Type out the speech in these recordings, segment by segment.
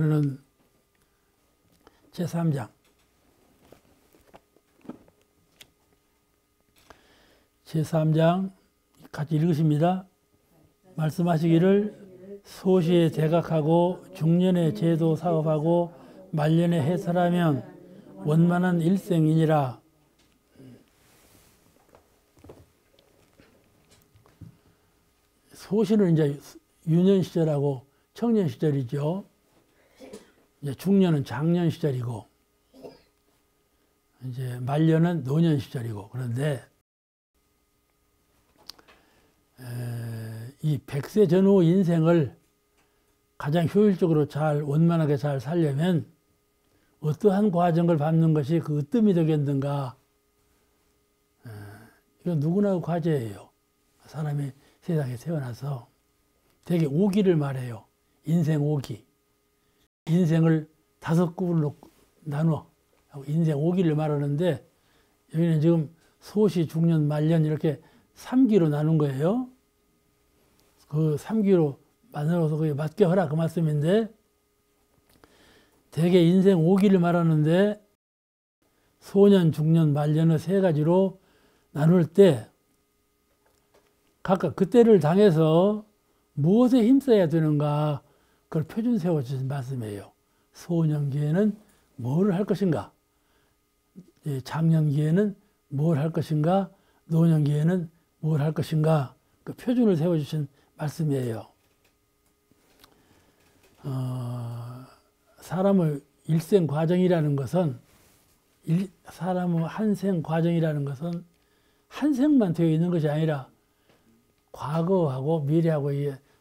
오늘은 제3장 제3장 같이 읽으십니다. 말씀하시기를 소시에 대각하고 중년에 제도 사업하고 말년에 해설하면 원만한 일생이니라. 소시는 이제 유년 시절하고 청년 시절이죠. 이제 중년은 장년 시절이고 이제 말년은 노년 시절이고, 그런데 이 100세 전후 인생을 가장 효율적으로 잘 원만하게 잘 살려면 어떠한 과정을 밟는 것이 그 으뜸이 되겠는가. 이건 누구나 과제예요. 사람이 세상에 태어나서 되게 5기를 말해요. 인생 5기. 인생을 5급으로 나누어 인생 5기를 말하는데, 여기는 지금 소시, 중년, 말년 이렇게 3기로 나눈 거예요. 그 3기로 만들어서 그게 맞게 하라 그 말씀인데, 대개 인생 5기를 말하는데 소년, 중년, 말년의 3가지로 나눌 때 각각 그때를 당해서 무엇에 힘써야 되는가, 그걸 표준 세워주신 말씀이에요. 소년기에는 뭘 할 것인가, 장년기에는 뭘 할 것인가, 노년기에는 뭘 할 것인가, 그 표준을 세워주신 말씀이에요. 사람의 일생 과정이라는 것은, 사람의 한생 과정이라는 것은 한 생만 되어 있는 것이 아니라 과거하고 미래하고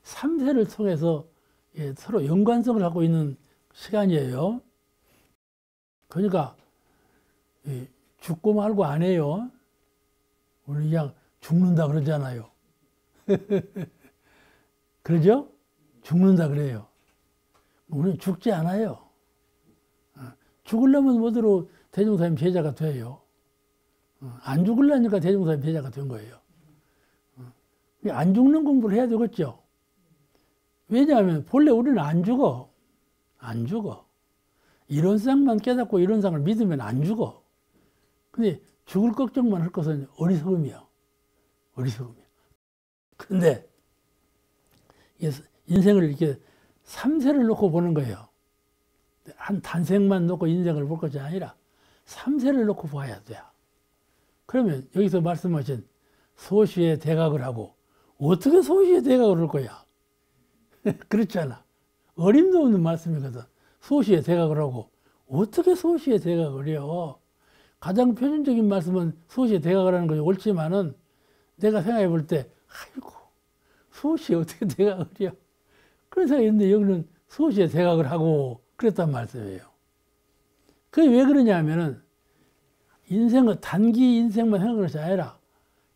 3세를 통해서 서로 연관성을 갖고 있는 시간이에요. 그러니까 죽고 말고 안 해요. 우리 그냥 죽는다 그러잖아요. 그러죠? 죽는다 그래요. 우리는 죽지 않아요. 죽으려면 뭐대로 대종사님 제자가 돼요. 안 죽으려니까 대종사님 제자가 된 거예요. 안 죽는 공부를 해야 되겠죠. 왜냐하면 본래 우리는 안 죽어. 안 죽어. 이론상만 깨닫고 이론상을 믿으면 안 죽어. 근데 죽을 걱정만 할 것은 어리석음이야. 어리석음이야. 근데 인생을 이렇게 3세를 놓고 보는 거예요. 한 단생만 놓고 인생을 볼 것이 아니라 3세를 놓고 봐야 돼. 그러면 여기서 말씀하신 소시의 대각을 하고, 어떻게 소시의 대각을 할 거야? 그렇잖아. 어림도 없는 말씀이거든. 소시의 대각을 하고 어떻게 소시의 대각을 해요? 가장 표준적인 말씀은 소시의 대각을 하는 것이 옳지만은, 내가 생각해 볼 때 아이고 소시에 어떻게 대각을 해요? 그런 생각이 있는데 여기는 소시의 대각을 하고 그랬단 말씀이에요. 그게 왜 그러냐 하면은, 인생은 단기 인생만 생각하는 것이 아니라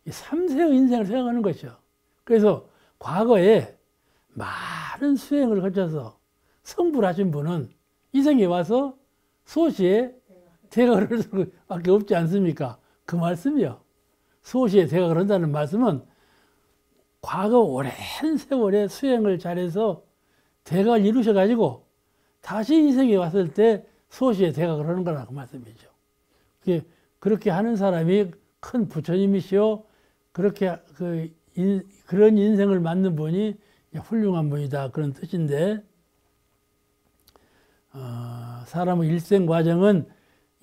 3세의 인생을 생각하는 것이죠. 그래서 과거에 많은 수행을 거쳐서 성불 하신 분은 이 생에 와서 소시에 대각을 할 수밖에 없지 않습니까? 그 말씀이요. 소시에 대각을 한다는 말씀은 과거 오랜 세월의 수행을 잘해서 대각을 이루셔가지고 다시 이 생에 왔을 때 소시에 대각을 하는 거라고 말씀이죠. 그렇게 하는 사람이 큰 부처님이시오. 그렇게 그런 인생을 맞는 분이 훌륭한 분이다, 그런 뜻인데, 사람의 일생 과정은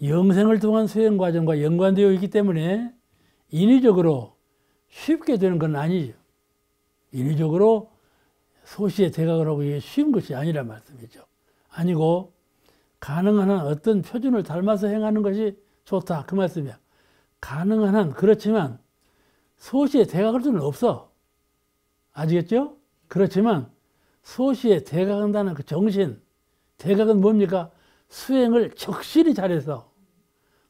영생을 통한 수행 과정과 연관되어 있기 때문에 인위적으로 쉽게 되는 건 아니죠. 인위적으로 소시에 대각을 하고 이게 쉬운 것이 아니란 말씀이죠. 아니고 가능한 한 어떤 표준을 닮아서 행하는 것이 좋다, 그 말씀이야. 가능한 한. 그렇지만 소시에 대각할 수는 없어. 아시겠죠? 그렇지만 소시에 대각한다는 그 정신, 대각은 뭡니까? 수행을 적실히 잘해서,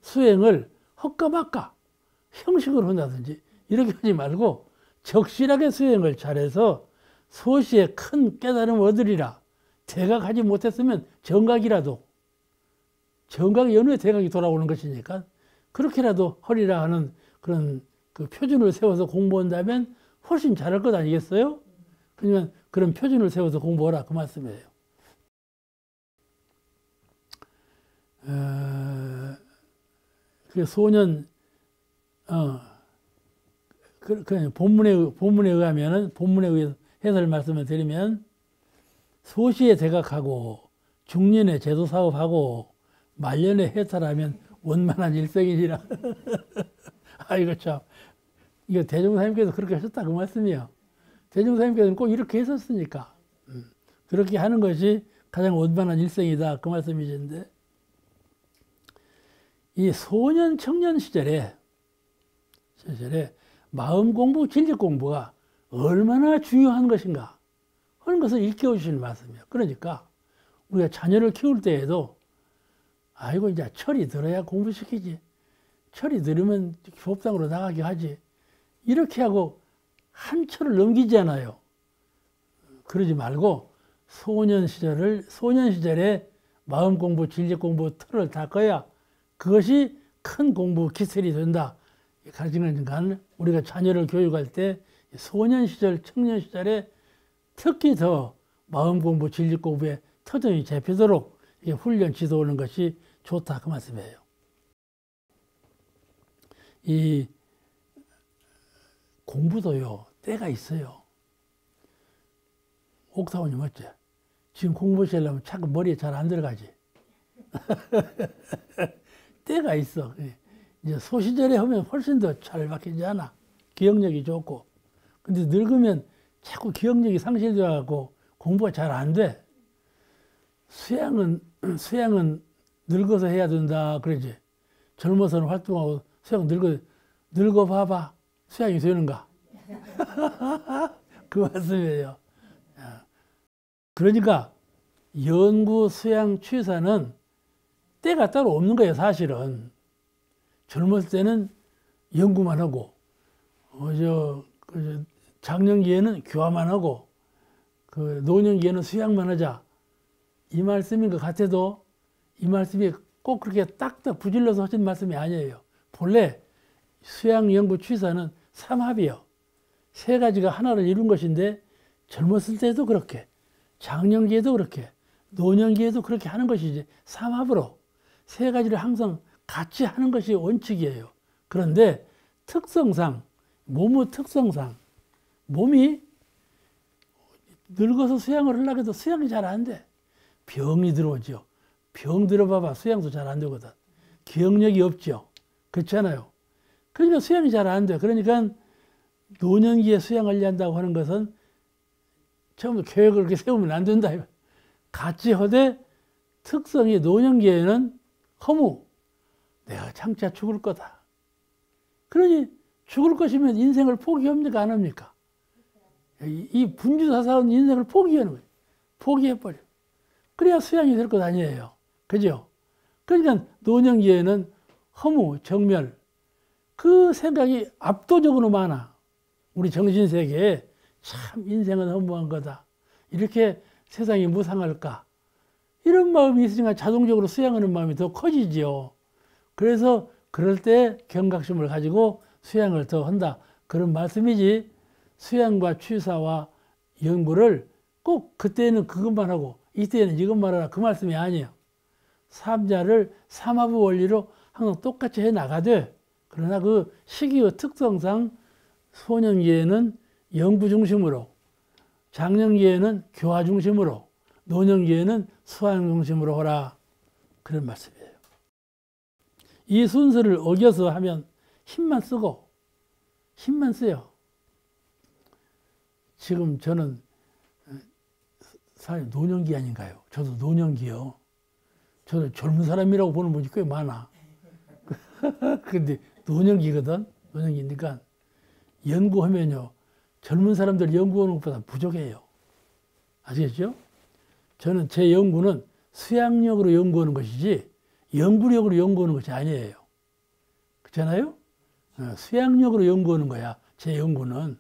수행을 헛까막까 형식으로 한다든지 이렇게 하지 말고 적실하게 수행을 잘해서 소시에 큰 깨달음을 얻으리라. 대각하지 못했으면 정각이라도, 정각의 연후에 대각이 돌아오는 것이니까 그렇게라도 하리라 하는 그런 그 표준을 세워서 공부한다면 훨씬 잘할 것 아니겠어요? 그러면 그런 표준을 세워서 공부하라, 그 말씀이에요. 그 소년, 본문에 의하면은, 본문에 의해서 해설 말씀을 드리면, 소시에 대각하고, 중년에 제도사업하고, 말년에 해탈하면 원만한 일생이니라. 아이고, 참. 이거 대종사님께서 그렇게 하셨다, 그 말씀이요. 대종사님께서는 꼭 이렇게 했었으니까. 그렇게 하는 것이 가장 원만한 일생이다, 그 말씀이신데, 이 소년, 청년 시절에 마음 공부, 진리 공부가 얼마나 중요한 것인가 하는 것을 일깨워주시는 말씀이에요. 그러니까 우리가 자녀를 키울 때에도 아이고 이제 철이 들어야 공부시키지. 철이 들으면 교법당으로 나가게 하지. 이렇게 하고 한 철을 넘기지 않아요. 그러지 말고 소년 시절에 마음 공부, 진리 공부 틀을 닦아야 그것이 큰 공부 기술이 된다. 가르치는 건 우리가 자녀를 교육할 때 소년 시절, 청년 시절에 특히 더 마음 공부, 진리 공부에 터전이 잡히도록 훈련 지도하는 것이 좋다 그 말씀이에요. 이 공부도요 때가 있어요. 옥타원님 어째? 지금 공부하시려면 자꾸 머리에 잘 안 들어가지. 때가 있어. 이제 소시절에 하면 훨씬 더 잘 박히지 않아. 기억력이 좋고. 근데 늙으면 자꾸 기억력이 상실되어갖고 공부가 잘 안 돼. 수양은 늙어서 해야 된다. 그러지. 젊어서는 활동하고 수양 늙어봐봐. 수양이 되는가? 그 말씀이에요. 그러니까 연구, 수양, 취사는 때가 따로 없는 거예요, 사실은. 젊었을 때는 연구만 하고, 장년기에는 교화만 하고, 노년기에는 수양만 하자. 이 말씀인 것 같아도 이 말씀이 꼭 그렇게 딱딱 부질러서 하신 말씀이 아니에요. 본래 수양, 연구, 취사는 삼합이요. 세 가지가 하나를 이룬 것인데 젊었을 때도 그렇게, 장년기에도 그렇게, 노년기에도 그렇게 하는 것이지 삼합으로 세 가지를 항상 같이 하는 것이 원칙이에요. 그런데 특성상, 몸의 특성상 몸이 늙어서 수양을 하려고 해도 수양이 잘 안 돼. 병이 들어오죠. 병 들어봐봐 수양도 잘 안 되거든. 기억력이 없죠. 그렇잖아요. 그러니까 수양이 잘 안 돼. 그러니까 노년기에 수양을 한다고 하는 것은 처음부터 계획을 그렇게 세우면 안 된다. 같이 하되 특성이 노년기에는 허무. 내가 장차 죽을 거다. 그러니 죽을 것이면 인생을 포기합니까? 안 합니까? 이 분주사사한 인생을 포기하는 거예요. 포기해버려. 그래야 수양이 될 것 아니에요. 그죠? 그러니까 노년기에는 허무, 정멸, 그 생각이 압도적으로 많아. 우리 정신세계에 참 인생은 허무한 거다. 이렇게 세상이 무상할까? 이런 마음이 있으니까 자동적으로 수양하는 마음이 더 커지지요. 그래서 그럴 때 경각심을 가지고 수양을 더 한다. 그런 말씀이지 수양과 취사와 연구를 꼭 그때는 그것만 하고 이때는 이것만 하라 그 말씀이 아니에요. 삼자를 삼합의 원리로 항상 똑같이 해나가되 그러나 그 시기의 특성상 소년기에는 연구 중심으로 장년기에는 교화 중심으로 노년기에는 수양 중심으로 하라 그런 말씀이에요. 이 순서를 어겨서 하면 힘만 쓰고 힘만 써요. 지금 저는 사실 노년기 아닌가요? 저도 노년기요. 저도 젊은 사람이라고 보는 분이 꽤 많아. 근데 노년기거든. 노년기니까 연구하면요. 젊은 사람들 연구하는 것보다 부족해요. 아시겠죠? 저는 제 연구는 수양력으로 연구하는 것이지 연구력으로 연구하는 것이 아니에요. 그렇잖아요? 수양력으로 연구하는 거야. 제 연구는.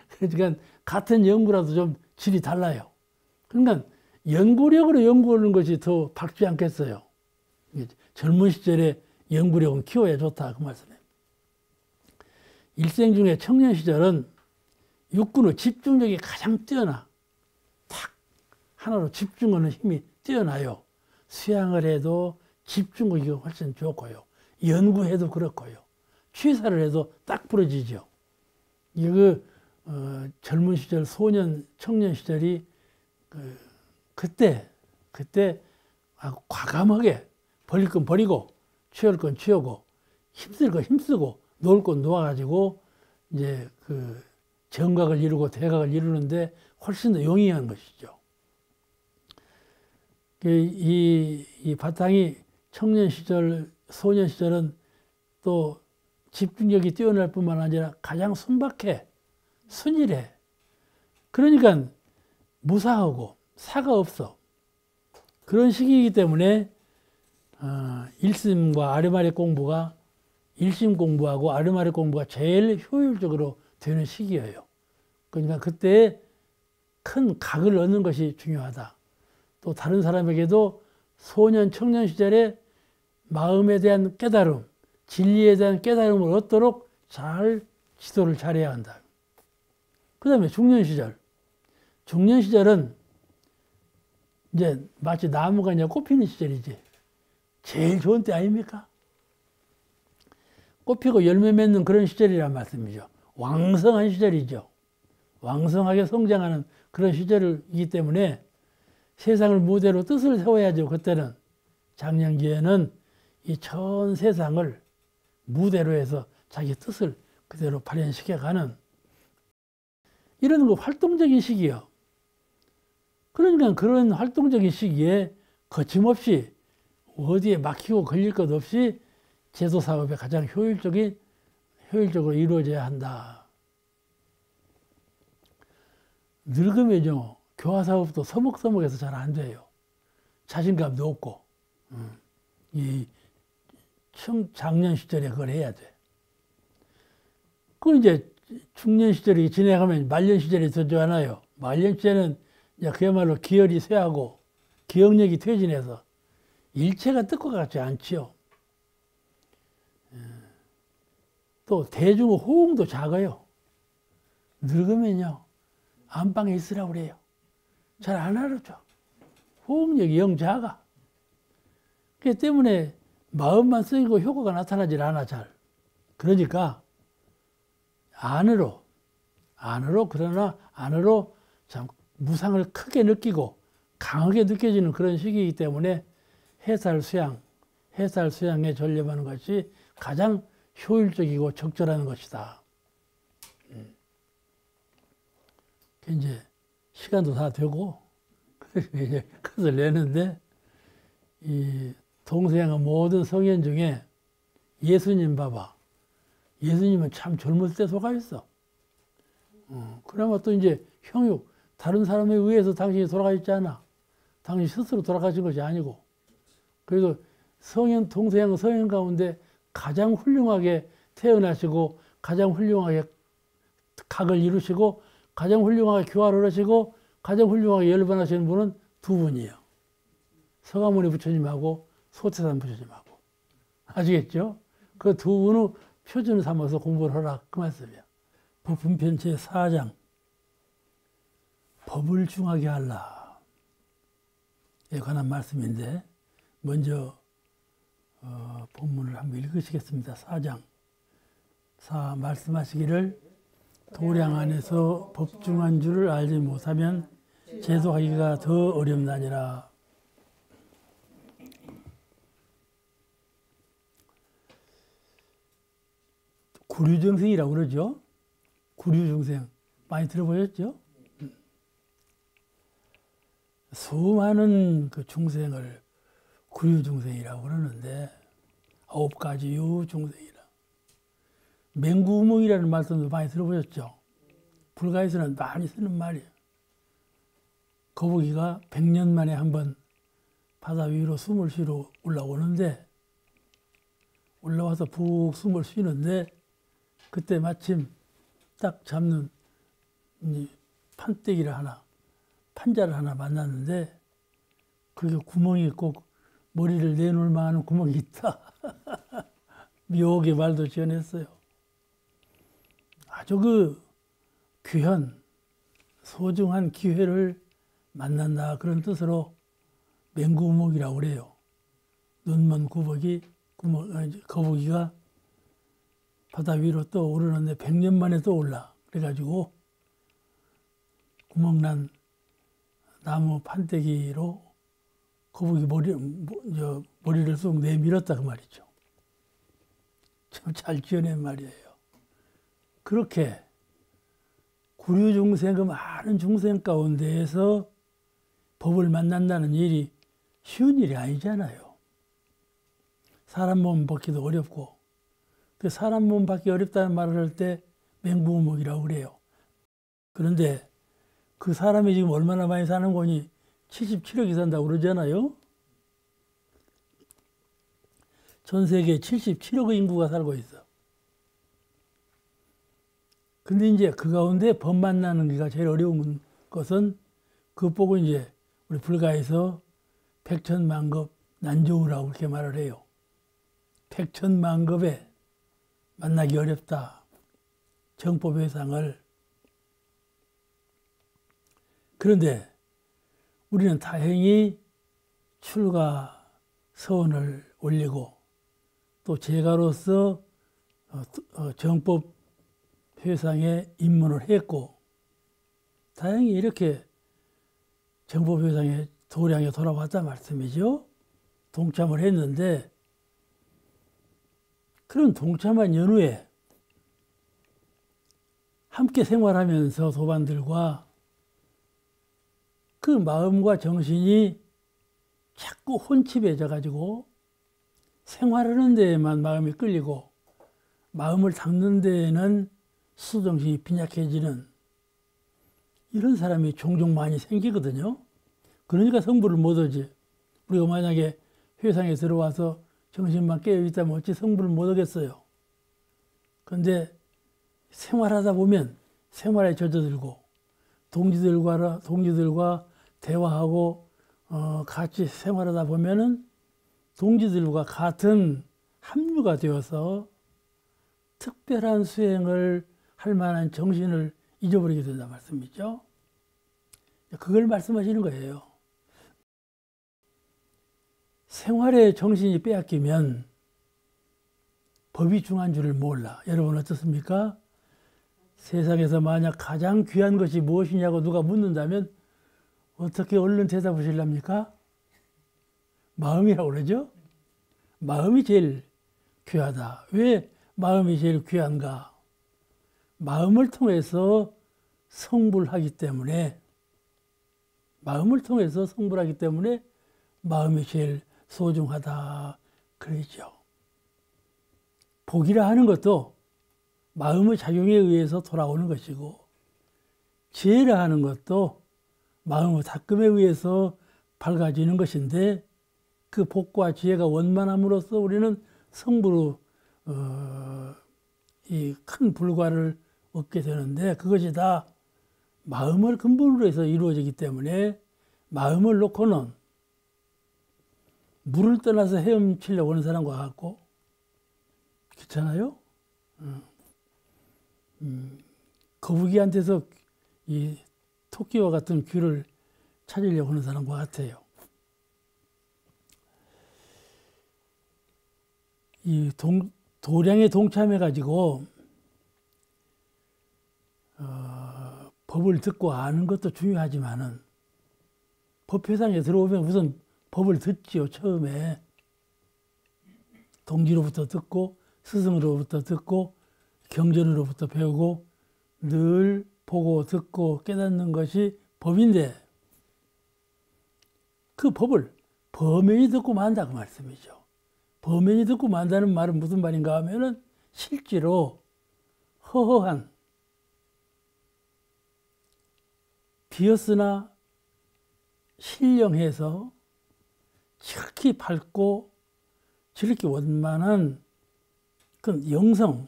그러니까 같은 연구라도 좀 질이 달라요. 그러니까 연구력으로 연구하는 것이 더 밝지 않겠어요. 젊은 시절에 연구력은 키워야 좋다 그 말씀이에요. 일생 중에 청년 시절은 육군의 집중력이 가장 뛰어나. 탁 하나로 집중하는 힘이 뛰어나요. 수양을 해도 집중하기가 훨씬 좋고요. 연구해도 그렇고요. 취사를 해도 딱 부러지죠. 이거 젊은 시절, 소년, 청년 시절이 그때 과감하게 버릴 건 버리고 취할 건 취하고 힘쓸 건 힘쓰고 놓을 건 놓아가지고 이제 정각을 이루고 대각을 이루는데 훨씬 더 용이한 것이죠. 이 바탕이 청년 시절, 소년 시절은 또 집중력이 뛰어날 뿐만 아니라 가장 순박해, 순일해. 그러니까 무사하고 사가 없어. 그런 시기이기 때문에 일심과 아르마리 공부가 일심 공부하고 아르마리 공부가 제일 효율적으로 되는 시기예요. 그러니까 그때 큰 각을 얻는 것이 중요하다. 또 다른 사람에게도 소년, 청년 시절에 마음에 대한 깨달음, 진리에 대한 깨달음을 얻도록 잘 지도를 잘해야 한다. 그 다음에 중년 시절. 중년 시절은 이제 마치 나무가 이제 꽃피는 시절이지. 제일 좋은 때 아닙니까? 꽃피고 열매 맺는 그런 시절이란 말씀이죠. 왕성한 시절이죠. 왕성하게 성장하는 그런 시절이기 때문에 세상을 무대로 뜻을 세워야죠. 그때는 장년기에는 이 전 세상을 무대로 해서 자기 뜻을 그대로 발현시켜가는 이런 거 활동적인 시기요. 그러니까 그런 활동적인 시기에 거침없이 어디에 막히고 걸릴 것 없이 제도 사업에 가장 효율적으로 이루어져야 한다. 늙으면요, 교화 사업도 서먹서먹해서 잘 안 돼요. 자신감도 없고, 이 장년 시절에 그걸 해야 돼. 그 이제 중년 시절이 지나가면 말년 시절이 더 좋아요. 말년 시절은 이제 그야말로 기혈이 쇠하고 기억력이 퇴진해서 일체가 뜻과 같지 않지요. 또 대중의 호응도 작아요. 늙으면요, 안방에 있으라고 그래요. 잘 안 알아줘. 호응력이 영 작아. 그렇기 때문에 마음만 쓰이고 효과가 나타나질 않아, 잘. 그러니까 그러나 안으로 참 무상을 크게 느끼고 강하게 느껴지는 그런 시기이기 때문에 해살 수양에 전념하는 것이 가장 효율적이고 적절한 것이다. 이제 시간도 다 되고 이제 그것을 내는데 이 동서양의 모든 성현 중에 예수님 봐봐. 예수님은 참 젊을 때 속아있어. 그나마 또 이제 형육, 다른 사람에 의해서 당신이 돌아가 있지 않아. 당신 스스로 돌아가신 것이 아니고. 그래도 동서양 성현 가운데 가장 훌륭하게 태어나시고, 가장 훌륭하게 각을 이루시고, 가장 훌륭하게 교화를 하시고, 가장 훌륭하게 열반하시는 분은 두 분이에요. 서가모니 부처님하고 소태산 부처님하고. 아시겠죠? 그 두 분의 표준을 삼아서 공부를 하라. 그 말씀이에요. 법분편 제4장. 법을 중하게 하라. 에 관한 말씀인데, 먼저, 본문을 한번 읽으시겠습니다. 4장. 말씀하시기를 도량 안에서 법중한 줄을 알지 못하면 제도하기가 더 어렵나니라. 구류정생이라고 그러죠. 구류정생. 많이 들어보셨죠? 수많은 그 중생을 구류중생이라고 그러는데 9가지 유중생이라. 맹구우멍이라는 말씀도 많이 들어보셨죠? 불가에서는 많이 쓰는 말이에요. 거북이가 100년 만에 한번 바다 위로 숨을 쉬러 올라오는데 올라와서 푹 숨을 쉬는데 그때 마침 딱 잡는 판자를 하나 만났는데 그게 구멍이 꼭 머리를 내놓을 만한 구멍이 있다. 묘하게 말도 지어냈어요. 아주 귀한 소중한 기회를 만난다 그런 뜻으로 맹구우목이라고 그래요. 눈먼 거북이가 바다 위로 또 오르는데 100년 만에 또 올라. 그래가지고 구멍난 나무 판때기로 거북이 머리를 쑥 내밀었다 그 말이죠. 참 잘 지어낸 말이에요. 그렇게 구류 중생, 그 많은 중생 가운데에서 법을 만난다는 일이 쉬운 일이 아니잖아요. 사람 몸 받기도 어렵고, 그 사람 몸 받기 어렵다는 말을 할 때 맹부모이라고 그래요. 그런데 그 사람이 지금 얼마나 많이 사는 거니 77억이 산다고 그러잖아요. 전 세계에 77억의 인구가 살고 있어. 근데 이제 그 가운데 법 만나는 게가 제일 어려운 것은 그것 보고 이제 우리 불가에서 백천만급 난조우라고 그렇게 말을 해요. 백천만급에 만나기 어렵다. 정법회상을. 그런데 우리는 다행히 출가 서원을 올리고 또 제가로서 정법 회상에 입문을 했고 다행히 이렇게 정법 회상에 도량에 돌아왔다 말씀이죠. 동참을 했는데 그런 동참한 연후에 함께 생활하면서 도반들과 그 마음과 정신이 자꾸 혼집해져 가지고 생활하는 데에만 마음이 끌리고 마음을 닦는 데에는 수정신이 빈약해지는 이런 사람이 종종 많이 생기거든요. 그러니까 성불을 못 하지. 우리가 만약에 회상에 들어와서 정신만 깨어있다면 어찌 성불을 못 하겠어요. 그런데 생활하다 보면 생활에 젖어들고 동지들과 대화하고 같이 생활하다 보면은 동지들과 같은 합류가 되어서 특별한 수행을 할 만한 정신을 잊어버리게 된다 말씀이죠. 그걸 말씀하시는 거예요. 생활의 정신이 빼앗기면 법이 중요한 줄을 몰라. 여러분 어떻습니까? 세상에서 만약 가장 귀한 것이 무엇이냐고 누가 묻는다면 어떻게 얼른 대답하실랍니까? 마음이라고 그러죠? 마음이 제일 귀하다. 왜 마음이 제일 귀한가? 마음을 통해서 성불하기 때문에 마음이 제일 소중하다 그러죠. 복이라 하는 것도 마음의 작용에 의해서 돌아오는 것이고 지혜라 하는 것도 마음의 닦음에 의해서 밝아지는 것인데 그 복과 지혜가 원만함으로써 우리는 성부로 이 큰 불과를 얻게 되는데 그것이 다 마음을 근본으로 해서 이루어지기 때문에 마음을 놓고는 물을 떠나서 헤엄치려고 하는 사람과 같고 그렇잖아요. 거북이한테서 이 토끼와 같은 귀를 찾으려고 하는 사람과 같아요. 이 도량에 동참해가지고 법을 듣고 아는 것도 중요하지만은 법회상에 들어오면 우선 법을 듣지요. 처음에 동지로부터 듣고 스승으로부터 듣고 경전으로부터 배우고 늘 보고 듣고 깨닫는 것이 법인데 그 법을 범연히 듣고 만다 그 말씀이죠. 범연히 듣고 만다는 말은 무슨 말인가 하면은 실제로 허허한 비었으나 신령해서 지극히 밝고 지극히 원만한 그 영성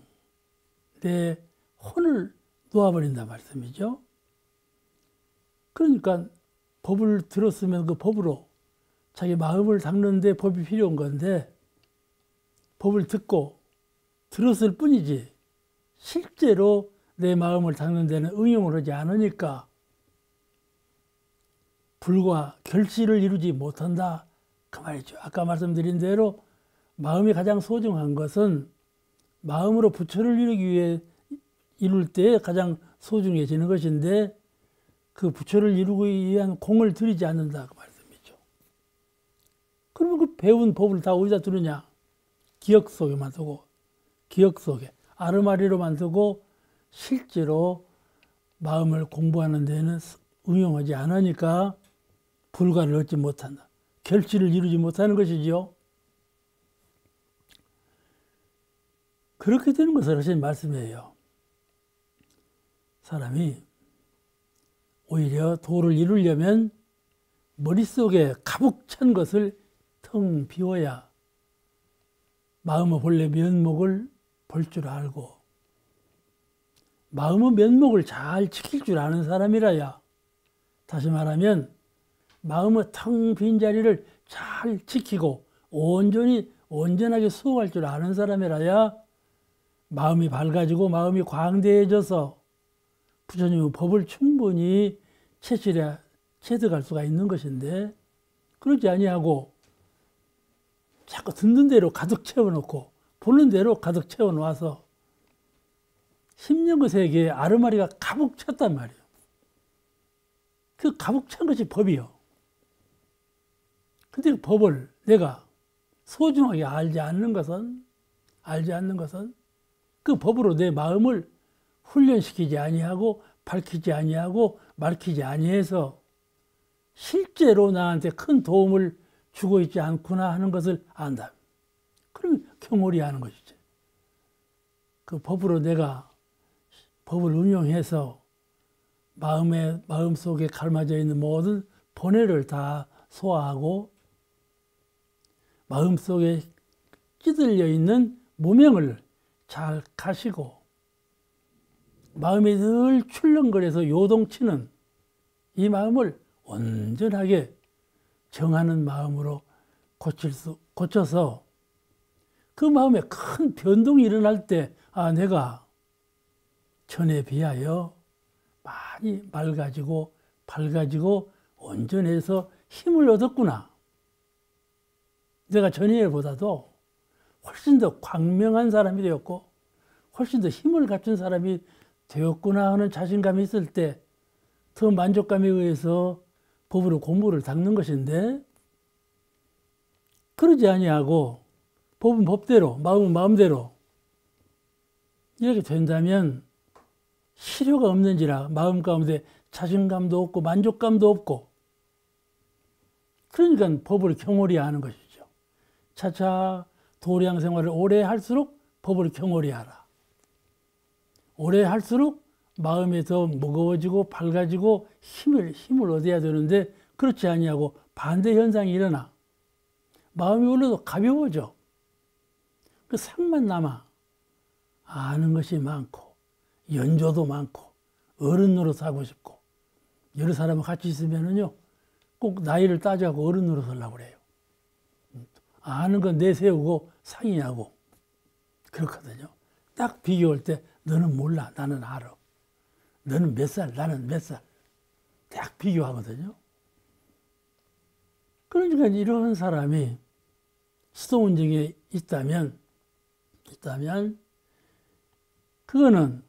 내 혼을 놓아버린다 말씀이죠. 그러니까 법을 들었으면 그 법으로 자기 마음을 닦는데 법이 필요한 건데 법을 듣고 들었을 뿐이지 실제로 내 마음을 닦는 데는 응용을 하지 않으니까 불과 결실을 이루지 못한다 그 말이죠. 아까 말씀드린 대로 마음이 가장 소중한 것은 마음으로 부처를 이룰 때 가장 소중해지는 것인데 그 부처를 이루기 위한 공을 들이지 않는다 그 말씀이죠. 그러면 그 배운 법을 다 어디다 두느냐? 기억 속에만 두고, 기억 속에 아르마리로만 두고 실제로 마음을 공부하는 데는 응용하지 않으니까 불가를 얻지 못한다. 결실을 이루지 못하는 것이지요. 그렇게 되는 것을 하신 말씀이에요. 사람이 오히려 도를 이루려면 머릿속에 가득 찬 것을 텅 비워야 마음의 본래 면목을 볼 줄 알고 마음의 면목을 잘 지킬 줄 아는 사람이라야, 다시 말하면 마음의 텅 빈 자리를 잘 지키고 온전하게 수호할 줄 아는 사람이라야 마음이 밝아지고 마음이 광대해져서 부처님의 법을 충분히 체득할 수가 있는 것인데, 그러지 아니하고 자꾸 듣는 대로 가득 채워놓고 보는 대로 가득 채워놓아서 10년 그 세계에 아르마리가 가득 찼단 말이에요. 그 가득 찬 것이 법이요. 근데 그 법을 내가 소중하게 알지 않는 것은 그 법으로 내 마음을 훈련시키지 아니하고 밝히지 아니하고 말히지 아니해서 실제로 나한테 큰 도움을 주고 있지 않구나 하는 것을 안다. 그러면 경홀히 하는 것이지. 그 법으로 내가 법을 응용해서 마음속에 갈마져 있는 모든 번뇌를 다 소화하고 마음속에 찌들려 있는 무명을 잘 가시고 마음이 늘 출렁거려서 요동치는 이 마음을 온전하게 정하는 마음으로 고쳐서 그 마음에 큰 변동이 일어날 때, 아, 내가 전에 비하여 많이 맑아지고 밝아지고 온전해서 힘을 얻었구나. 내가 전에보다도 훨씬 더 광명한 사람이 되었고 훨씬 더 힘을 갖춘 사람이 되었구나 하는 자신감이 있을 때 더 만족감에 의해서 법으로 공부를 닦는 것인데, 그러지 아니하고 법은 법대로 마음은 마음대로 이렇게 된다면 실효가 없는지라 마음 가운데 자신감도 없고 만족감도 없고, 그러니까 법을 경홀히 하는 것이죠. 차차 도량 생활을 오래 할수록 법을 경홀히 하라. 오래 할수록 마음이 더 무거워지고 밝아지고 힘을 얻어야 되는데 그렇지 아니하고 반대 현상이 일어나. 마음이 원래도 가벼워져. 그 상만 남아. 아는 것이 많고 연조도 많고 어른 노릇 하고 싶고, 여러 사람과 같이 있으면은요 꼭 나이를 따져갖고 어른 노릇 하려고 그래요. 아는 건 내세우고 상의하고 그렇거든요. 딱 비교할 때 너는 몰라, 나는 알아. 너는 몇 살, 나는 몇 살. 딱 비교하거든요. 그러니까 이런 사람이 수도원증에 있다면 그거는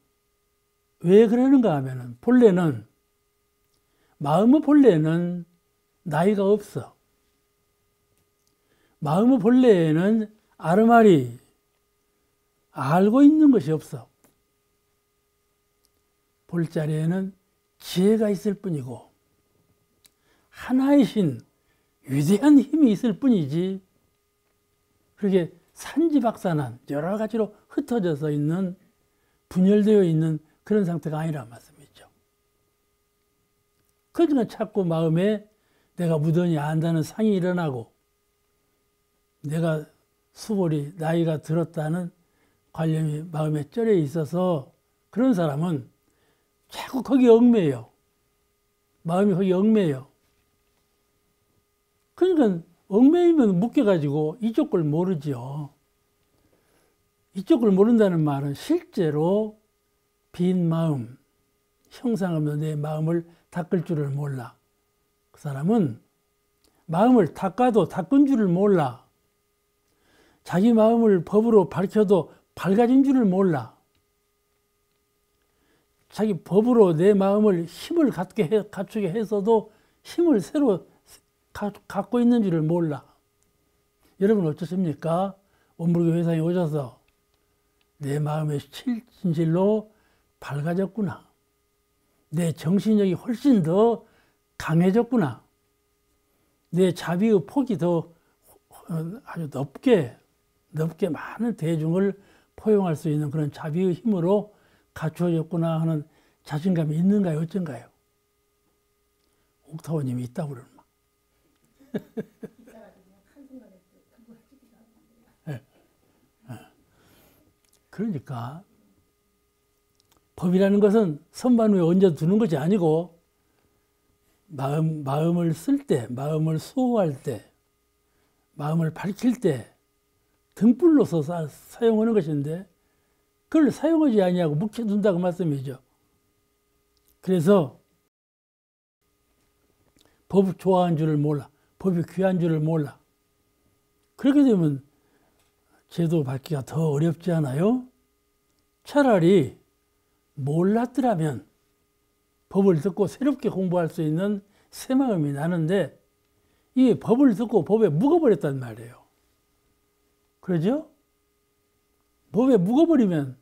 왜 그러는가 하면은 마음의 본래는 나이가 없어. 마음의 본래에는 아르마리 알고 있는 것이 없어. 볼 자리에는 지혜가 있을 뿐이고 하나의 신, 위대한 힘이 있을 뿐이지 그렇게 산지박산한 여러 가지로 흩어져서 있는, 분열되어 있는 그런 상태가 아니란 말씀이죠. 그러니까 자꾸 마음에 내가 무던히 안다는 상이 일어나고 내가 수월이 나이가 들었다는 관념이 마음에 쩔어 있어서 그런 사람은 자꾸 거기에 얽매여. 마음이 거기에 얽매여. 그러니까 얽매이면 묶여가지고 이쪽 걸 모르지요. 이쪽 걸 모른다는 말은 실제로 빈 마음, 형상 없는 내 마음을 닦을 줄을 몰라. 그 사람은 마음을 닦아도 닦은 줄을 몰라. 자기 마음을 법으로 밝혀도 밝아진 줄을 몰라. 자기 법으로 내 마음을 힘을 갖추게 해서도 힘을 새로 갖고 있는 줄을 몰라. 여러분 어떻습니까? 원불교 회상에 오셔서 내 마음의 진실로 밝아졌구나. 내 정신력이 훨씬 더 강해졌구나. 내 자비의 폭이 더 아주 넓게 많은 대중을 포용할 수 있는 그런 자비의 힘으로 갖추어졌구나 하는 자신감이 있는가요? 어쩐가요? 옥타원님이 있다고 그러는 막. 네. 그러니까 법이라는 것은 선반 위에 얹어 두는 것이 아니고 마음을 쓸 때, 마음을 수호할 때, 마음을 밝힐 때 등불로서 사용하는 것인데 그걸 사용하지 아니하고 묵혀둔다고 말씀이죠. 그래서 법을 좋아하는 줄을 몰라. 법이 귀한 줄을 몰라. 그렇게 되면 제도 받기가 더 어렵지 않아요? 차라리 몰랐더라면 법을 듣고 새롭게 공부할 수 있는 새 마음이 나는데 이 법을 듣고 법에 묵어버렸단 말이에요. 그러죠? 법에 묵어버리면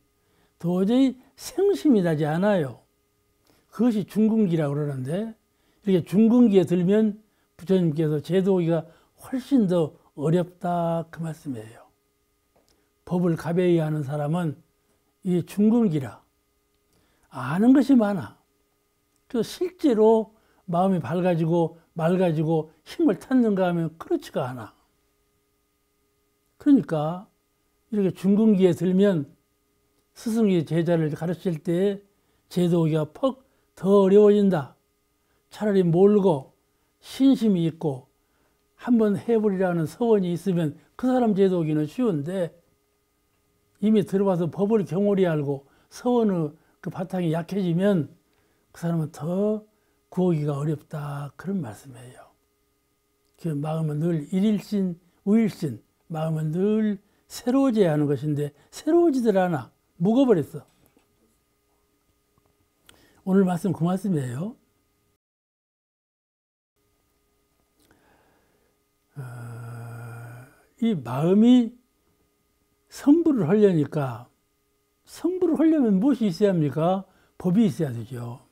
도저히 생심이 나지 않아요. 그것이 중근기라고 그러는데 이렇게 중근기에 들면 부처님께서 제도하기가 훨씬 더 어렵다 그 말씀이에요. 법을 가벼이 하는 사람은 이 중근기라 아는 것이 많아. 그래서 실제로 마음이 밝아지고 맑아지고 힘을 찾는가 하면 그렇지가 않아. 그러니까 이렇게 중근기에 들면 스승이 제자를 가르칠 때 제도하기가 퍽 더 어려워진다. 차라리 모르고 신심이 있고 한번 해보리라는 서원이 있으면 그 사람 제도하기는 쉬운데 이미 들어와서 법을 경홀히 알고 서원의 그 바탕이 약해지면 그 사람은 더 구하기가 어렵다 그런 말씀이에요. 그 마음은 늘 일일신, 우일신, 마음은 늘 새로워져야 하는 것인데 새로워지들 않아. 묵어버렸어. 오늘 말씀 그 말씀이에요. 이 마음이 성불을 하려니까 성불을 하려면 무엇이 있어야 합니까? 법이 있어야 되죠.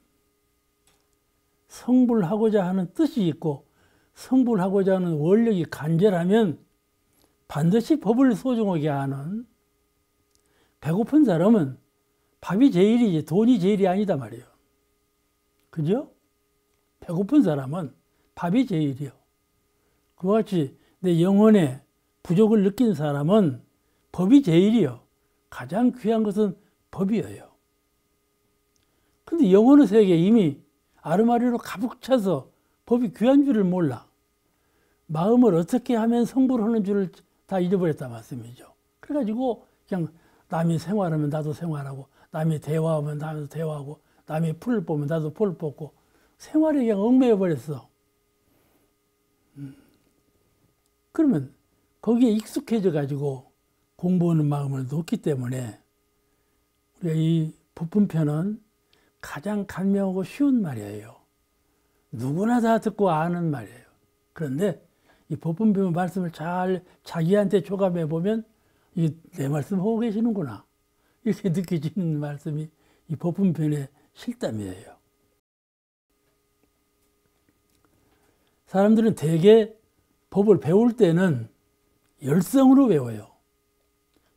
성불하고자 하는 뜻이 있고 성불하고자 하는 원력이 간절하면 반드시 법을 소중하게 하는 배고픈 사람은 밥이 제일이지 돈이 제일이 아니다 말이에요. 그죠? 배고픈 사람은 밥이 제일이요. 그와 같이 내 영혼에 부족을 느낀 사람은 법이 제일이요. 가장 귀한 것은 법이에요. 근데 영혼의 세계에 이미 아르마리로 가득 차서 법이 귀한 줄을 몰라. 마음을 어떻게 하면 성불하는 줄을 다 잊어버렸다 말씀이죠. 그래가지고 그냥 남이 생활하면 나도 생활하고 남이 대화하면 나도 대화하고 남이 풀을 뽑으면 나도 풀을 뽑고 생활에 그냥 얽매여 버렸어. 그러면 거기에 익숙해져 가지고 공부하는 마음을 놓기 때문에 우리가 이 법분편은 가장 간명하고 쉬운 말이에요. 누구나 다 듣고 아는 말이에요. 그런데 이 법분편 말씀을 잘 자기한테 조감해 보면 내 말씀 하고 계시는구나 이렇게 느껴지는 말씀이 이 법분편의 실담이에요. 사람들은 대개 법을 배울 때는 열성으로 배워요.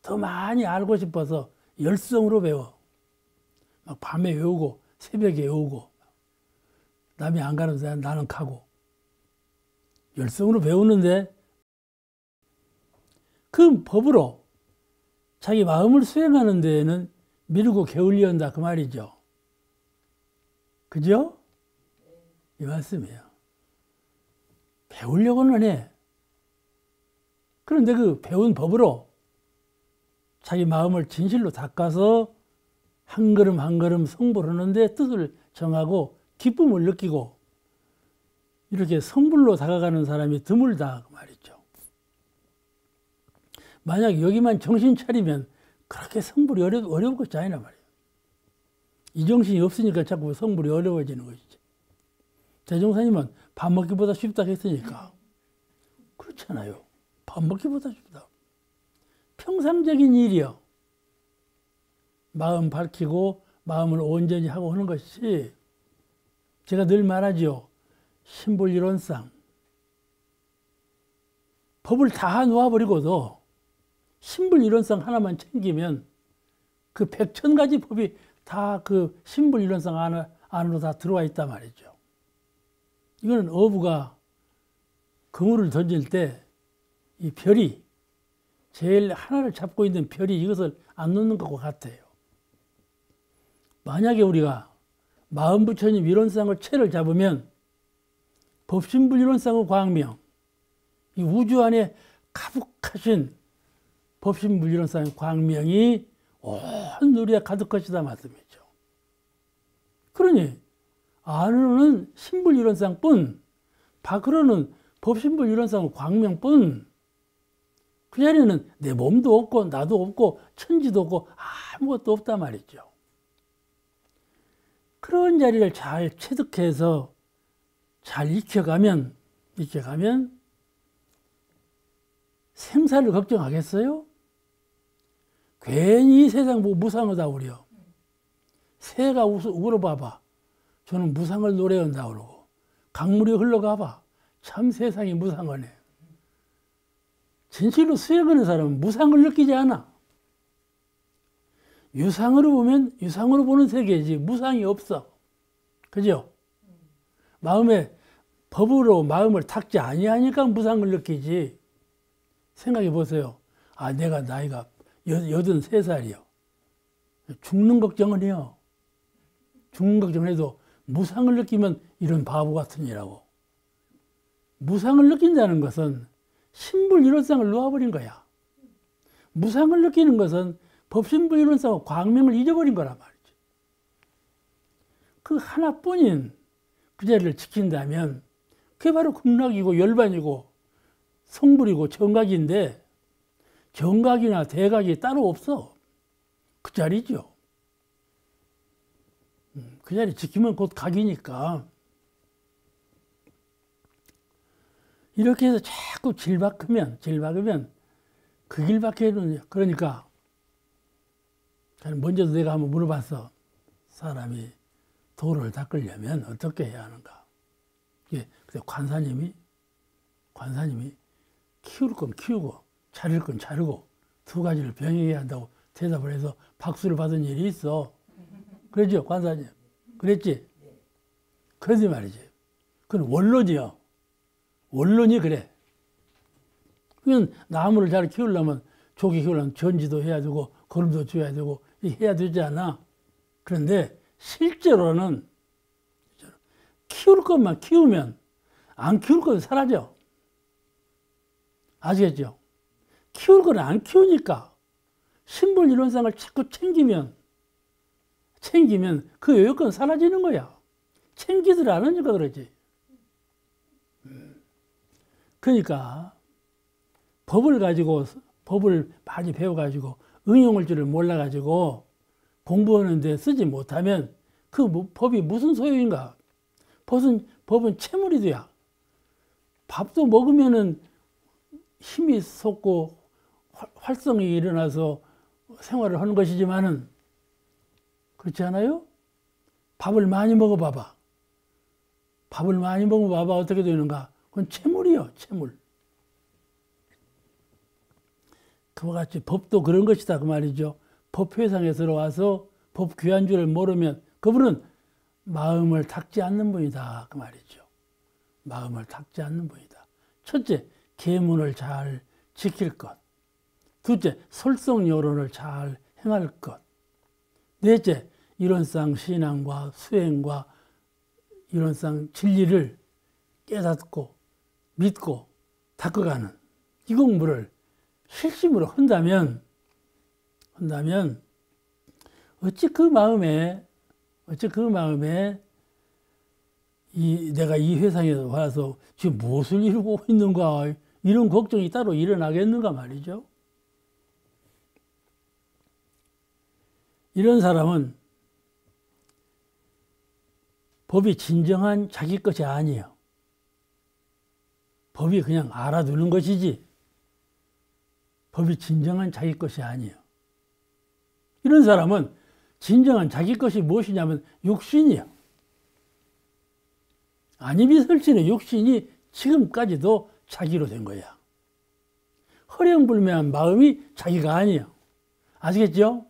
더 많이 알고 싶어서 열성으로 배워. 막 밤에 외우고 새벽에 외우고 남이 안 가는 데는 나는 가고 열성으로 배우는데 그 법으로 자기 마음을 수행하는 데에는 미루고 게을리 한다 그 말이죠. 그죠? 이 말씀이에요. 배우려고는 해. 그런데 그 배운 법으로 자기 마음을 진실로 닦아서 한 걸음 한 걸음 성불하는데 뜻을 정하고 기쁨을 느끼고 이렇게 성불로 다가가는 사람이 드물다 그 말이죠. 만약 여기만 정신 차리면 그렇게 성불이 어려울 것이 아니란 말이에요. 이 정신이 없으니까 자꾸 성불이 어려워지는 것이지. 대종사님은 밥 먹기보다 쉽다 했으니까. 그렇잖아요. 밥 먹기보다 쉽다. 평상적인 일이요. 마음 밝히고 마음을 온전히 하고 하는 것이, 제가 늘 말하죠. 신불이론상. 법을 다 놓아버리고도 신불이론상 하나만 챙기면 그 100,000가지 법이 다 그 신불이론상 안으로 다 들어와 있단 말이죠. 이거는 어부가 그물을 던질 때 이 별이, 제일 하나를 잡고 있는 별이 이것을 안 놓는 것과 같아요. 만약에 우리가 마음부처님 이론상을 채를 잡으면 법신불이론상의 광명, 이 우주 안에 가득하신 법신불이론상의 광명이 온 누리에 가득 것이다 말씀이죠. 그러니 안으로는 신불이론상뿐, 밖으로는 법신불이론상의 광명뿐, 그 자리에는 내 몸도 없고 나도 없고 천지도 없고 아무것도 없단 말이죠. 그런 자리를 잘 체득해서 잘 익혀가면 생사를 걱정하겠어요? 괜히 세상 보고 무상하다 그래요. 새가 울어봐봐. 저는 무상을 노래한다 그러고, 강물이 흘러가봐. 참 세상이 무상하네. 진실로 수행하는 사람은 무상을 느끼지 않아. 유상으로 보면 유상으로 보는 세계지 무상이 없어. 그죠? 마음에 법으로 마음을 닦지 아니하니까 무상을 느끼지. 생각해 보세요. 아, 내가 나이가 83살이요. 죽는 걱정은 해요. 죽는 걱정을 해도 무상을 느끼면 이런 바보 같으니라고. 무상을 느낀다는 것은 신불이론상을 놓아버린 거야. 무상을 느끼는 것은 법신불이론상의 광명을 잊어버린 거란 말이지. 그 하나뿐인 그 자리를 지킨다면 그게 바로 극락이고 열반이고 성불이고 정각인데, 정각이나 대각이 따로 없어. 그 자리죠. 그 자리 지키면 곧 각이니까. 이렇게 해서 자꾸 질 박으면 그 길 박혀는, 그러니까 먼저도 내가 한번 물어봤어. 사람이 도를 닦으려면 어떻게 해야 하는가. 그때 관사님이 키울 건 키우고 자를 건 자르고 두 가지를 병행해야 한다고 대답을 해서 박수를 받은 일이 있어. 그러죠, 관사님? 그랬지? 그러지 말이지. 그건 원론이요. 원론이 그래. 그냥 나무를 잘 키우려면, 조기 키우려면 전지도 해야 되고 거름도 줘야 되고 해야 되지 않아. 그런데 실제로는 키울 것만 키우면 안 키울 것은 사라져. 아시겠죠? 키울 거는 안 키우니까 신불이론상을 자꾸 챙기면 그 여건은 사라지는 거야. 챙기들 않으니까 그러지. 그러니까 법을 많이 배워가지고 응용할 줄을 몰라가지고 공부하는데 쓰지 못하면 그 법이 무슨 소용인가. 법은 채물이 돼야. 밥도 먹으면은 힘이 솟고 활성이 일어나서 생활을 하는 것이지만은, 그렇지 않아요? 밥을 많이 먹어봐봐. 어떻게 되는가? 그건 채물이요, 채물. 그와 같이 법도 그런 것이다 그 말이죠. 법회상에 들어와서 법 귀한 줄을 모르면 그분은 마음을 닦지 않는 분이다 그 말이죠. 마음을 닦지 않는 분이다. 첫째, 계문을 잘 지킬 것. 둘째, 설성요론을 잘 행할 것. 넷째, 이론상 신앙과 수행과 이론상 진리를 깨닫고 믿고 닦아가는 이 공부를 실심으로 한다면 어찌 그 마음에 내가 이 회사에 와서 지금 무엇을 이루고 있는가, 이런 걱정이 따로 일어나겠는가 말이죠. 이런 사람은 법이 진정한 자기 것이 아니에요. 법이 그냥 알아두는 것이지 법이 진정한 자기 것이 아니에요. 이런 사람은 진정한 자기 것이 무엇이냐면 육신이에요. 안입이 설치는 육신이 지금까지도 자기로 된 거야. 허령불매한 마음이 자기가 아니에요. 아시겠죠?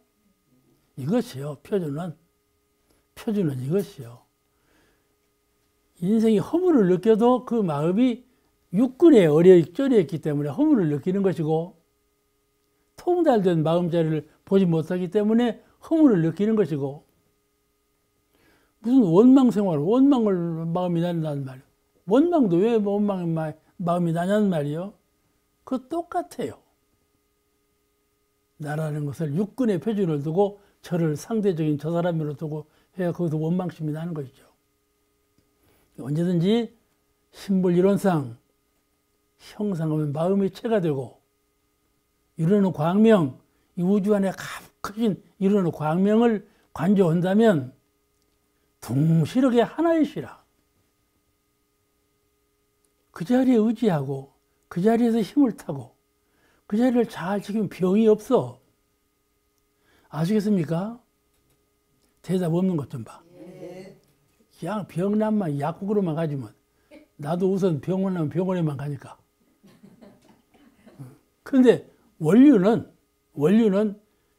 이것이요. 표준은 이것이요. 인생이 허물을 느껴도 그 마음이 육근에 쩔어있기 때문에 허물을 느끼는 것이고, 통달된 마음자리를 보지 못하기 때문에 허물을 느끼는 것이고, 무슨 원망 생활, 원망을 마음이 난다는 말이에요. 원망도 왜 원망의 마음이 나냐는 말이에요. 그거 똑같아요. 나라는 것을 육근의 표준을 두고 저를 상대적인 저 사람으로 두고 해야 거기서 원망심이 나는 것이죠. 언제든지 신불이론상 형상하면 마음의 체가 되고, 이루는 광명, 이 우주 안에 크신 이루는 광명을 관조한다면 둥실하게 하나이시라. 그 자리에 의지하고 그 자리에서 힘을 타고 그 자리를 잘 지키면 병이 없어. 아시겠습니까? 대답 없는 것 좀 봐. 그냥 병난만 약국으로만 가지면, 나도 우선 병원 나면 병원에만 가니까. 그런데 원류는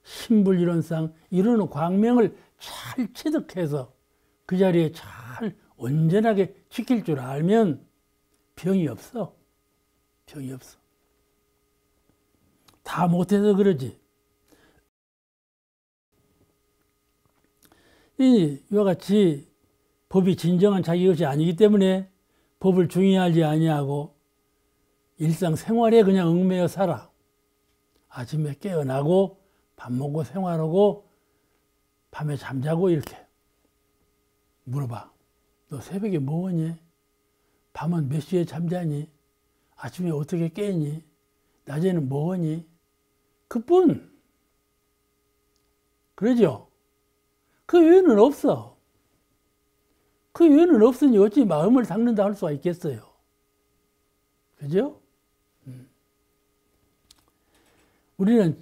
신불이론상 이루는 광명을 잘 체득해서 그 자리에 잘 온전하게 지킬 줄 알면 병이 없어. 병이 없어. 다 못해서 그러지. 이와 같이 법이 진정한 자기 것이 아니기 때문에 법을 중요하지 아니하고 일상생활에 그냥 얽매여 살아. 아침에 깨어나고 밥 먹고 생활하고 밤에 잠자고 이렇게. 물어봐. 너 새벽에 뭐하니? 밤은 몇 시에 잠자니? 아침에 어떻게 깨니? 낮에는 뭐하니? 그뿐. 그러죠? 그 외에는 없어. 그 외에는 없으니 어찌 마음을 닦는다 할 수가 있겠어요. 그죠? 우리는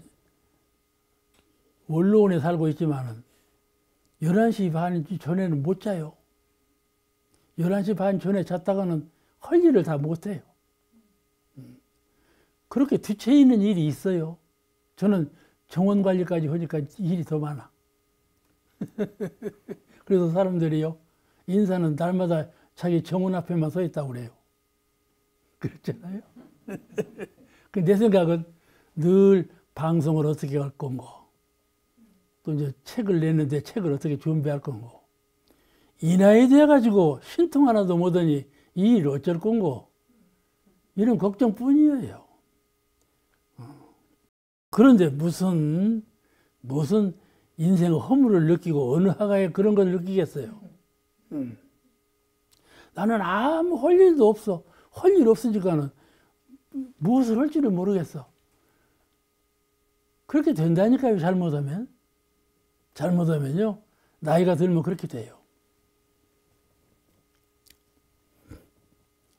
원로원에 살고 있지만은 11시 반 전에는 못 자요. 11시 반 전에 잤다가는 할 일을 다 못해요. 그렇게 뒤처 있는 일이 있어요. 저는 정원 관리까지 하니까 일이 더 많아. 그래서 사람들이요, 인사는 날마다 자기 정원 앞에만 서 있다고 그래요. 그렇잖아요. 내 생각은 늘 방송을 어떻게 할 건고, 또 이제 책을 내는데 책을 어떻게 준비할 건고, 이 나이 돼가지고 신통 하나도 못하니 이 일 어쩔 건고, 이런 걱정뿐이에요. 그런데 무슨 인생의 허물을 느끼고 어느 하가에 그런 걸 느끼겠어요. 나는 아무 할 일도 없어. 할 일 없으니까는 무엇을 할지를 모르겠어. 그렇게 된다니까요. 잘못하면요. 나이가 들면 그렇게 돼요.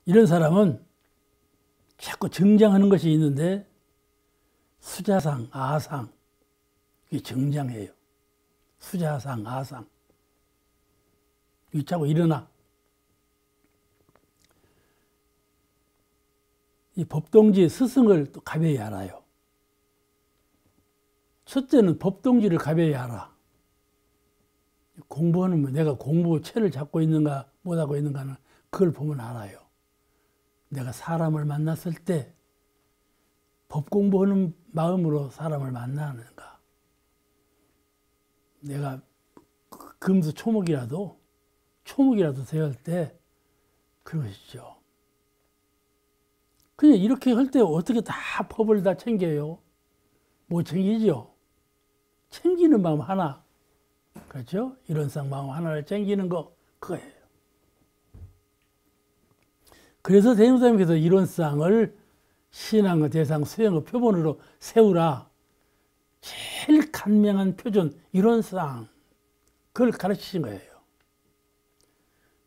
이런 사람은 자꾸 정장하는 것이 있는데 수자상, 아상, 이게 정장해요. 수자상, 아상. 이게 자꾸 일어나. 이 법동지 스승을 또 가벼이 알아요. 첫째는 법동지를 가벼이 알아. 공부하는 뭐 내가 공부체를 잡고 있는가 못하고 있는가는 그걸 보면 알아요. 내가 사람을 만났을 때 법 공부하는 마음으로 사람을 만나는가. 내가 금수 초목이라도 대할 때 그러시죠. 그냥 이렇게 할 때 어떻게 다 법을 다 챙겨요? 못 챙기죠. 챙기는 마음 하나. 그렇죠? 이론상 마음 하나를 챙기는 거, 그거예요. 그래서 대종사님께서 이론상을 신앙의 대상, 수행의 표본으로 세우라. 제일 간명한 표준, 이론상. 그걸 가르치신 거예요.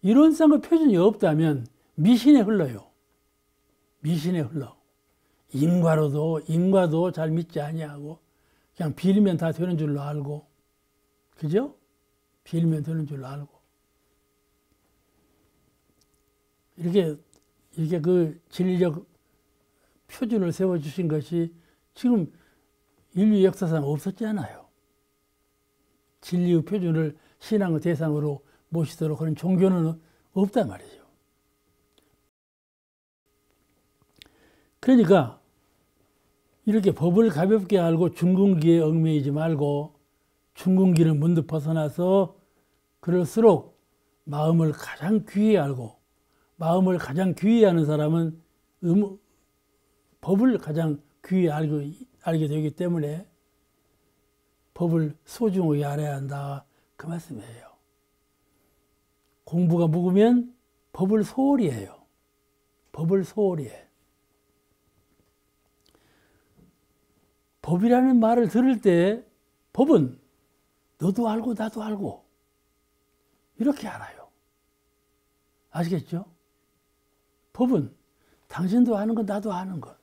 이론상의 표준이 없다면 미신에 흘러요. 미신에 흘러. 인과도 잘 믿지 아니하고 그냥 빌면 다 되는 줄로 알고, 그죠? 빌면 되는 줄로 알고. 이렇게 그 진리적 표준을 세워주신 것이 지금 인류 역사상 없었잖아요. 진리의 표준을 신앙의 대상으로 모시도록 하는 종교는 없단 말이죠. 그러니까 이렇게 법을 가볍게 알고 중궁기에 얽매이지 말고, 중궁기는 문득 벗어나서 그럴수록 마음을 가장 귀히 알고, 마음을 가장 귀히 하는 사람은 법을 가장 귀히 알게 되기 때문에 법을 소중하게 알아야 한다, 그 말씀이에요. 공부가 묵으면 법을 소홀히 해요. 법을 소홀히 해. 법이라는 말을 들을 때 법은 너도 알고 나도 알고 이렇게 알아요. 아시겠죠? 법은 당신도 아는 것, 나도 아는 것.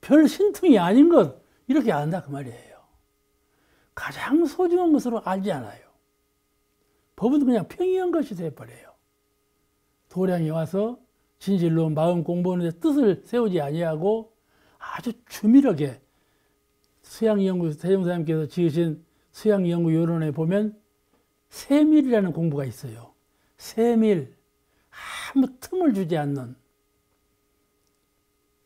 별 신통이 아닌 것, 이렇게 안다 그 말이에요. 가장 소중한 것으로 알지 않아요. 법은 그냥 평이한 것이 돼버려요. 도량에 와서 진실로 마음 공부하는 데 뜻을 세우지 아니하고 아주 주밀하게 수양연구, 대종사님께서 지으신 수양연구 요론에 보면 세밀이라는 공부가 있어요. 세밀, 아무 틈을 주지 않는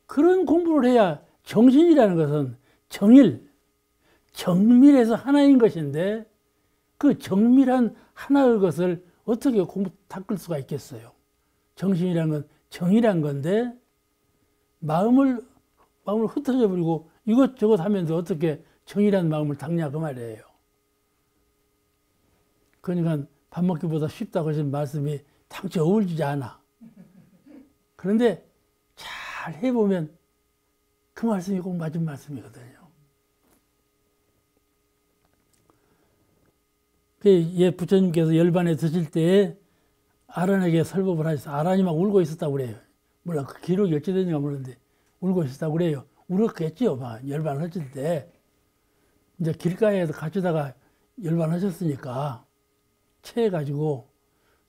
그런 공부를 해야, 정신이라는 것은 정밀해서 하나인 것인데 그 정밀한 하나의 것을 어떻게 닦을 수가 있겠어요. 정신이라는 건 정이란 건데 마음을 흩어져 버리고 이것저것 하면서 어떻게 정이라는 마음을 닦냐 그 말이에요. 그러니까 밥 먹기보다 쉽다고 하신 말씀이 당최 어울리지 않아. 그런데 잘 해보면 그 말씀이 꼭 맞은 말씀이거든요. 예, 부처님께서 열반에 드실 때 아란에게 설법을 하셔서 아란이 막 울고 있었다고 그래요. 몰라, 그 기록이 어찌 되는가 모르는데 울고 있었다고 그래요. 울었겠지요, 막 열반하실 때. 이제 길가에서 가시다가 열반하셨으니까 체해가지고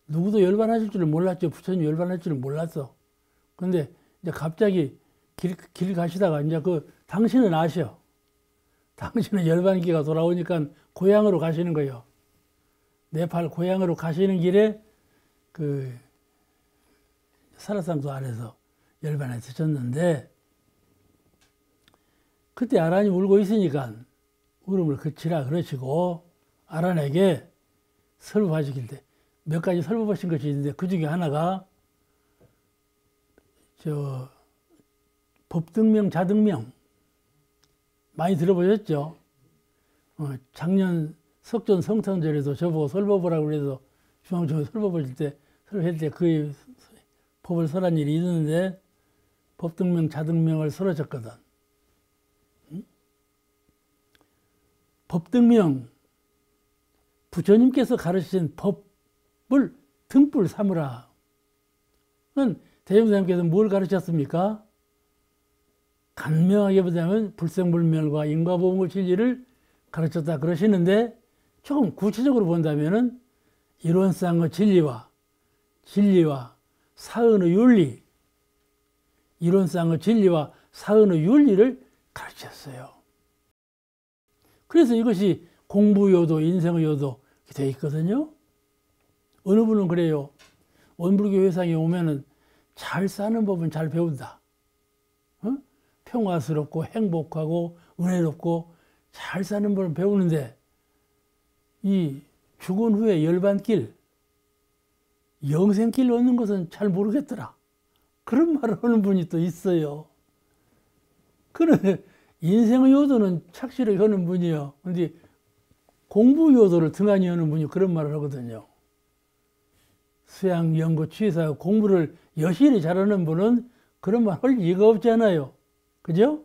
누구도 열반하실 줄을 몰랐죠. 부처님 열반할 줄을 몰랐어. 근데 이제 갑자기 길 가시다가 이제 당신은 아셔. 당신은 열반기가 돌아오니까 고향으로 가시는 거예요. 네팔 고향으로 가시는 길에 사라상도 안에서 열반에 드셨는데 그때 아란이 울고 있으니까 울음을 그치라 그러시고 아란에게 설법하시길 때 몇 가지 설법하신 것이 있는데 그 중에 하나가 법등명, 자등명 많이 들어보셨죠? 작년 석전 성탄절에도 저보고 설법을 하고 그래서 중앙총회 설법을 할 때 그 법을 설한 일이 있는데 법등명, 자등명을 설하셨거든. 응? 법등명, 부처님께서 가르치신 법을 등불 삼으라. 대종사님께서 뭘 가르쳤습니까? 간명하게 보자면 불생불멸과 인과보응의 진리를 가르쳤다 그러시는데 조금 구체적으로 본다면은 이론상의 진리와 사은의 윤리, 이론상의 진리와 사은의 윤리를 가르쳤어요. 그래서 이것이 공부요도, 인생의 요도 되어 있거든요. 어느 분은 그래요. 원불교 회상에 오면은 잘 사는 법은 잘 배운다. 평화스럽고 행복하고 은혜롭고 잘 사는 법을 배우는데 이 죽은 후에 열반길, 영생길 얻는 것은 잘 모르겠더라. 그런 말을 하는 분이 또 있어요. 그런데 인생의 요도는 착실하게 하는 분이요. 근데 공부 요도를 등한히 하는 분이 그런 말을 하거든요. 수양, 연구, 취사 공부를 여실히 잘하는 분은 그런 말 할 이유가 없잖아요. 그죠?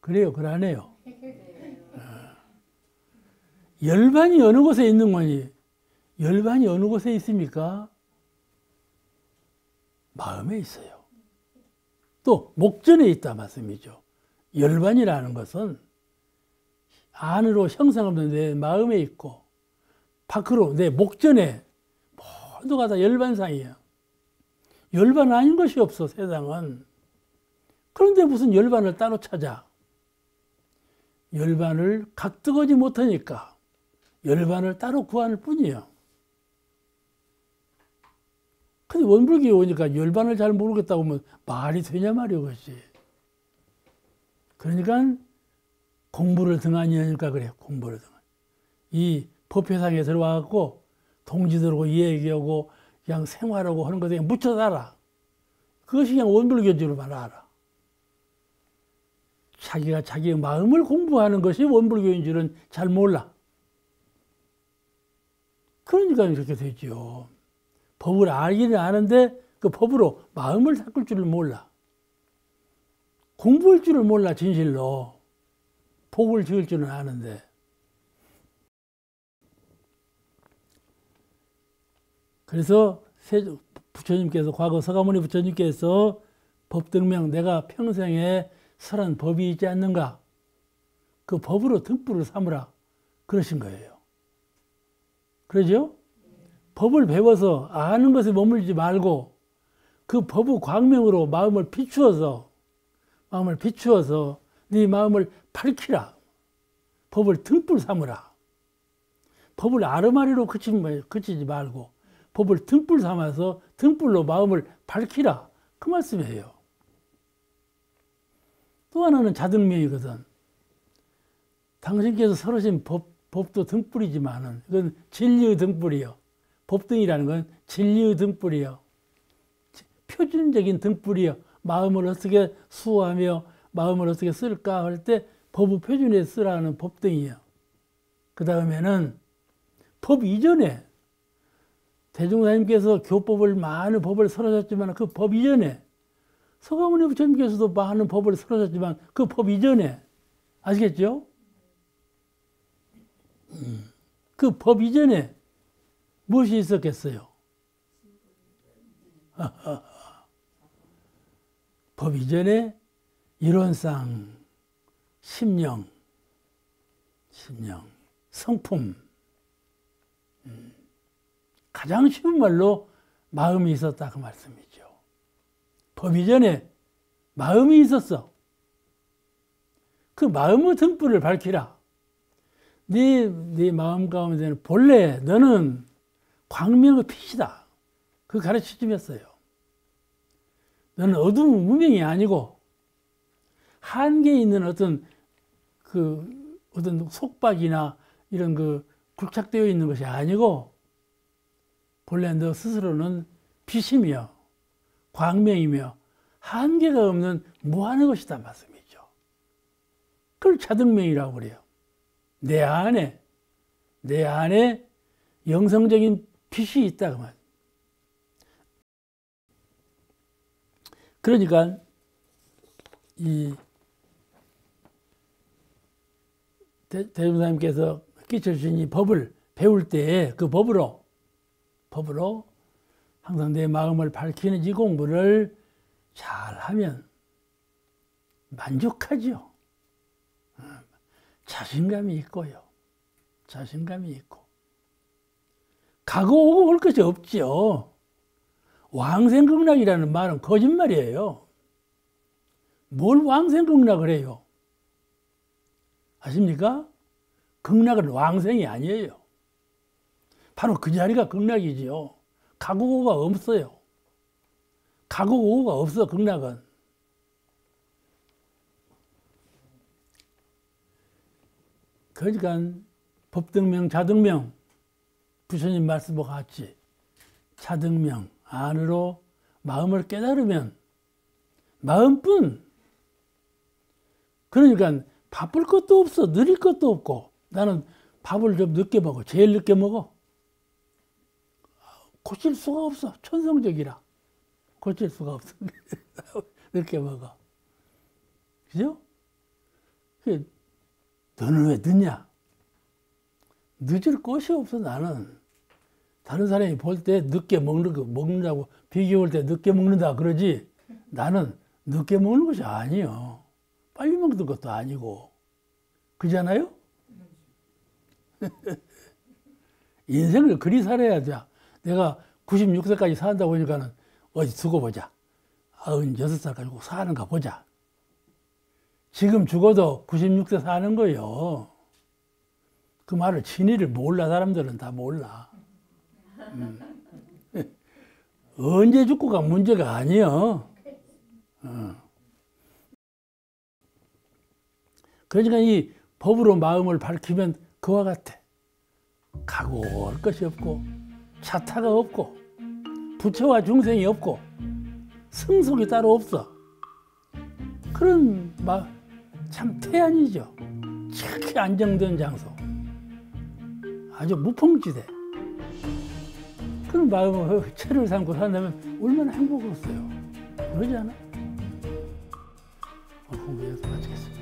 그래요, 그러네요. 열반이 어느 곳에 있는 거니? 열반이 어느 곳에 있습니까? 마음에 있어요. 또 목전에 있다 말씀이죠. 열반이라는 것은 안으로 형성하면 내 마음에 있고 밖으로 내 목전에 모두가 다 열반상이야. 열반 아닌 것이 없어, 세상은. 그런데 무슨 열반을 따로 찾아? 열반을 각득하지 못하니까 열반을 따로 구하는 뿐이에요. 근데 원불교에 오니까 열반을 잘 모르겠다고 하면 말이 되냐 말이오, 그것이. 그러니까 공부를 등한히 하니까 그래요, 공부를 등한히. 이 법회상에 들어와갖고 동지들하고 얘기하고 그냥 생활하고 하는 것에 그냥 묻혀 살아. 그것이 그냥 원불교인 줄만 알아. 자기가 자기의 마음을 공부하는 것이 원불교인 줄은 잘 몰라. 그러니까 이렇게 되죠. 법을 알기는 아는데 그 법으로 마음을 닦을 줄을 몰라. 공부할 줄을 몰라, 진실로. 복을 지을 줄은 아는데. 그래서 부처님께서, 과거 서가모니 부처님께서 법등명, 내가 평생에 설한 법이 있지 않는가? 그 법으로 등불을 삼으라. 그러신 거예요. 그러죠? 법을 배워서 아는 것에 머물지 말고 그 법의 광명으로 마음을 비추어서 네 마음을 밝히라. 법을 등불 삼으라. 법을 아르마리로 그치지 말고 법을 등불 삼아서 등불로 마음을 밝히라. 그 말씀이에요. 또 하나는 자등명이거든. 당신께서 설하신 법도 등불이지만은 이건 진리의 등불이요. 법등이라는 건 진리의 등불이요. 표준적인 등불이요. 마음을 어떻게 수호하며 마음을 어떻게 쓸까 할 때 법의 표준에 쓰라는 법등이요. 그 다음에는 법 이전에 대종사님께서 교법을 많은 법을 설하셨지만 그 법 이전에 서가모니 부처님께서도 많은 법을 설하셨지만 그 법 이전에 아시겠죠? 그 법 이전에 무엇이 있었겠어요? 법 이전에 이론상, 심령, 성품, 가장 쉬운 말로 마음이 있었다 그 말씀이죠. 법 이전에 마음이 있었어. 그 마음의 등불을 밝히라. 네 마음 가운데는 본래 너는 광명의 빛이다. 그 가르치심이었어요. 너는 어두운 무명이 아니고 한계에 있는 어떤 속박이나 이런 굴착되어 있는 것이 아니고 본래 너 스스로는 빛이며 광명이며 한계가 없는 무한의 것이다 말씀이죠. 그걸 자등명이라고 그래요. 내 안에 영성적인 빛이 있다 그 말. 그러니까 이 대종사님께서 끼쳐주신 이 법을 배울 때 그 법으로 항상 내 마음을 밝히는 이 공부를 잘하면 만족하죠. 자신감이 있고요. 자신감이 있고. 가고 오고 올 것이 없죠. 왕생극락이라는 말은 거짓말이에요. 뭘 왕생극락을 해요? 아십니까? 극락은 왕생이 아니에요. 바로 그 자리가 극락이지요. 가고 오고가 없어요. 가고 오고가 없어, 극락은. 그러니까 법등명, 자등명, 부처님 말씀과 같이 자등명, 안으로 마음을 깨달으면 마음뿐. 그러니까 바쁠 것도 없어, 느릴 것도 없고. 나는 밥을 좀 늦게 먹어, 제일 늦게 먹어. 고칠 수가 없어. 천성적이라. 고칠 수가 없어. 늦게 먹어. 그죠? 너는 왜 늦냐? 늦을 것이 없어, 나는. 다른 사람이 볼 때 늦게 먹는다고 비교할 때 늦게 먹는다 그러지, 나는 늦게 먹는 것이 아니요. 빨리 먹는 것도 아니고. 그잖아요? 인생을 그리 살아야 돼. 내가 96세까지 산다고 하니까는 어디 두고 보자. 96살까지 꼭 사는가 보자. 지금 죽어도 96세 사는 거예요. 그 말을 진리를 몰라. 사람들은 다 몰라. 언제 죽고가 문제가 아니요. 그러니까 이 법으로 마음을 밝히면 그와 같아. 가고 올 것이 없고 차타가 없고 부처와 중생이 없고 승속이 따로 없어. 그런 참 태안이죠. 착히 안정된 장소. 아주 무풍지대. 그런 마음을 채를 삼고 산다면 얼마나 행복했어요. 그러지 않아? 공부해서 마치겠습니다.